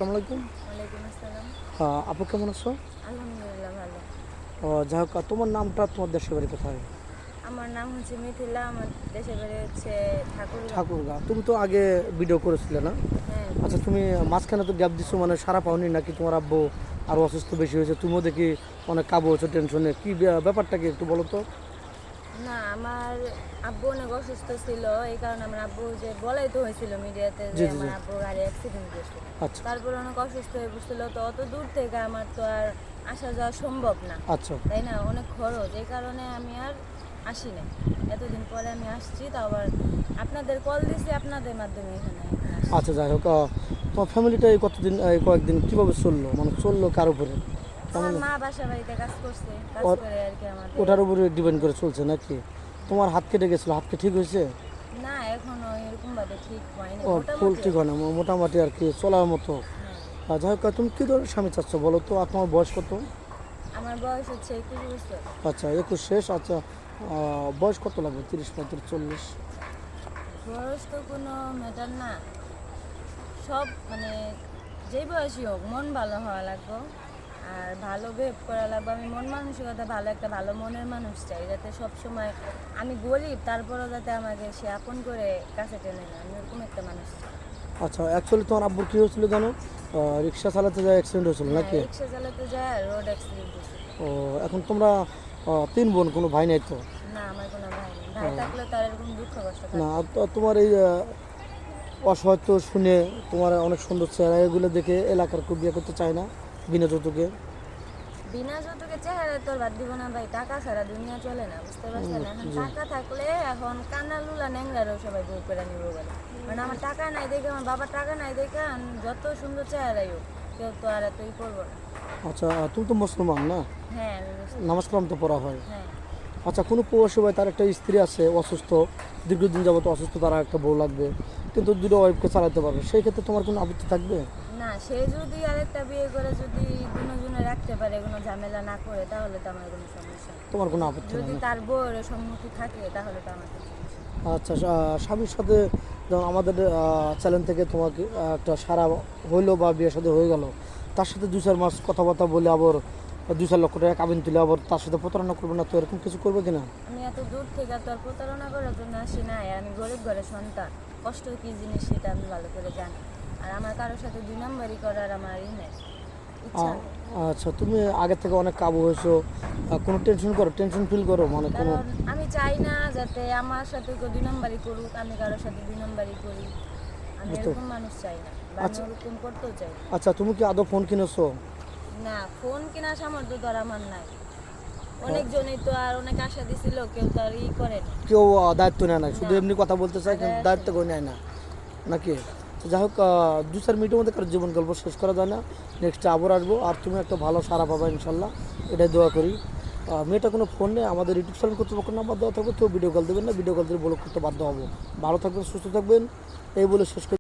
আসসালামু আলাইকুম। ওয়ালাইকুম আসসালাম। আপু কেমন আছো? আলহামদুলিল্লাহ ভালো। যাই হোক, তোমার নামটা, তোমার দেশের বাড়ি কোথায়? আমার নাম হচ্ছে মিথিলা, আমার দেশের বাড়ি হচ্ছে ঠাকুরগাঁও। ঠাকুরগাঁ। তুমি তো আগে ভিডিও করেছিলে না? হ্যাঁ আচ্ছা, করছি। তুমি মাঝখানে তো গ্যাপ দিছো, মানে সারা পাওনি নাকি? তোমার আব্বু আরও অসুস্থ বেশি হয়েছে, তুমিও দেখি অনেক কাবু হয়েছো টেনশনে, কি ব্যাপারটা কি একটু বলো তো? না, আমার আব্বু অনেক অসুস্থ ছিল, এই কারণে আমার আব্বু যে বলাই তো হয়েছিল মিডিয়াতে জি যে জি আমার জি। আব্বু গাড়ি অ্যাক্সিডেন্ট করছে। আচ্ছা তারপর অনেক অসুস্থ হয়ে পড়ছিল, তো অত দূর থেকে আমার তো আর আসা যাওয়া সম্ভব না, আচ্ছা তাই না? অনেক খরচ, এই কারণে আমি আর আসি না। এতদিন পরে আমি আসছি, তো আবার আপনাদের কল দিছি, আপনাদের মাধ্যমে এখানে এখন আসছি। আচ্ছা। যাই হোক, তোমার ফ্যামিলিটা এই কতদিন, এই কয়েকদিন কীভাবে চললো, মানে চললো কার উপরে? আমার কেমন? মা বাসা বাড়িতে কাজ করছে, কাজ ওর- করে আর কি আমাদের। ওটার উপরে ডিপেন্ড করে চলছে নাকি? তোমার হাত কেটে গেছিলো, হাতকে ঠিক হয়েছে? না, এখনো এরকম ভাবে ঠিক হয়নি, ও, ফুল মোটামুটি ঠিক হয় না, মোটামুটি আর কি চলার মতো। হ্যাঁ। যাই হোক, তুমি কী ধরনের স্বামী চাচ্ছ বলো তো? আর তোমার বয়স কত? আমার বয়স হচ্ছে 21 বছর। আচ্ছা, 21 শেষ। আচ্ছা, বয়স কত লাগবে? 30, 35, 40? বয়স তো কোনো ম্যাটার না, সব মানে যেই বয়সই হোক মন ভালো হওয়া লাগবে, আর ভালো বিহেভ করা লাগবে। আমি মন মানসিকতা ভালো, একটা ভালো মনের মানুষ চাই, যাতে সব সময় আমি গরিব তারপরেও যাতে আমাকে সে আপন করে কাছে টেনে নেয়, আমি এরকম একটা মানুষ চাই। আচ্ছা, অ্যাকচুয়ালি তোমার আব্বুর কী হয়েছিল জানো? রিক্সা চালাতে যায় অ্যাক্সিডেন্ট হয়েছিল হ্যাঁ, নাকি? রিক্সা চালাতে যায় রোড অ্যাক্সিডেন্ট হয়েছে। ও, এখন তোমরা 3 বোন, কোনো ভাই নাই তো? না, আমার কোনো ভাই নেই, ভাই থাকলে তার এরকম দুঃখ কষ্ট না, থাকতো। তোমার এই অসহায়ত্ব শুনে, তোমার অনেক সুন্দর চেহারা, এগুলো দেখে এলাকার কেউ বিয়ে করতে চায় না বিনা যৌতুকে? বিনা যৌতুকে চেহারা তোর বাদ দিব না ভাই, টাকা ছাড়া দুনিয়া চলে না, বুঝতে পারছেন? এখন জি। টাকা থাকলে এখন কানা লুলা ন্যাংরারও সবাই বউ করে নিব বলে, মানে আমার টাকা নাই দেখে, আমার বাবার টাকা নাই দেখে যত সুন্দর চেহারাই হোক কেউ তো আর এতই করবো না। আচ্ছা, তুমি তো মুসলমান না? হ্যাঁ আমি বুঝতে। নামাজ কালাম তো পড়া হয়? হ্যাঁ। আচ্ছা, কোনো প্রবাসী ভাই, তার একটা স্ত্রী আছে অসুস্থ, দীর্ঘদিন যাবত অসুস্থ, তারা একটা বউ লাগবে, কিন্তু দুটো ওয়াইফকে চালাতে পারবে, সেই ক্ষেত্রে তোমার কোনো আপত্তি থাকবে? না, সে যদি আরেকটা বিয়ে করে যদি দুজনে রাখতে পারে, কোনো ঝামেলা না করে, তাহলে তো আমার কোনো সমস্যা নেই। তোমার কোনো আপত্তি যদি নেই না? তার বউয়ের সম্মতি থাকে তাহলে তো আমার কোনো সমস্যা নেই। আচ্ছা, স্বামীর সাথে যেমন আমাদের চ্যানেল থেকে তোমাকে একটা সারা হইলো বা বিয়ের সাথে হয়ে গেল, তার সাথে 2-4 মাস কথাবার্তা বলে আবার 2-4 লক্ষ টাকা কাবিন তুলে আবার তার সাথে প্রতারণা করবে না তো? এরকম কিছু করবে কিনা? আমি এত দূর থেকে তো আর প্রতারণা করার জন্য আসি না, আর আমি গরিব ঘরের সন্তান, কষ্ট কি জিনিস সেটা আমি ভালো করে জানি, আর আমার কারোর সাথে দুই নম্বরই করার আমার নেই, ইচ্ছা আ- নেই। আচ্ছা, তুমি আগের থেকে অনেক কাবু হয়েছো, কোনো টেনশন ফিল করো, মানে কোনো? কারণ আমি চাই না যাতে আমার সাথে কেউ দুই নম্বরই করুক, আমি কারোর সাথে দুই নম্বরই করি, আমি বুঝতে। এরকম মানুষ চাই না, বা আমি আচ্ছা ওরকম করতেও চাই না। আচ্ছা, তুমি কি আদৌ ফোন কিনেছো? না, ফোন কেনার সামর্থ্য তো আর আমার নাই, অনেকজনই তো আর অনেক আশা দিছিল, কেউ তো আর করেনি। কেউ দায়িত্ব নেয় না, শুধু না, এমনি কথা বলতে চায়, কিন্তু আগায় আসে দায়িত্ব না। কেউ নেয় না নাকি? তো যাই হোক, 2-4 মিনিটের মধ্যে কারো জীবন গল্প শেষ করা যায় না, নেক্সটে আবার আসবো, আর তুমি একটা ভালো সারা পাবা ইনশাল্লাহ, এটাই দোয়া করি। মেয়েটা কোনো ফোন নেই, আমাদের ইউটিউব চ্যানেল কর্তৃপক্ষ নাম্বার দেওয়া থাকবে, কেউ ভিডিও কল দেবেন না, ভিডিও কল দিলে ব্লক করতে বাধ্য হবো। ভালো থাকবেন, সুস্থ থাকবেন, এই বলে শেষ করি।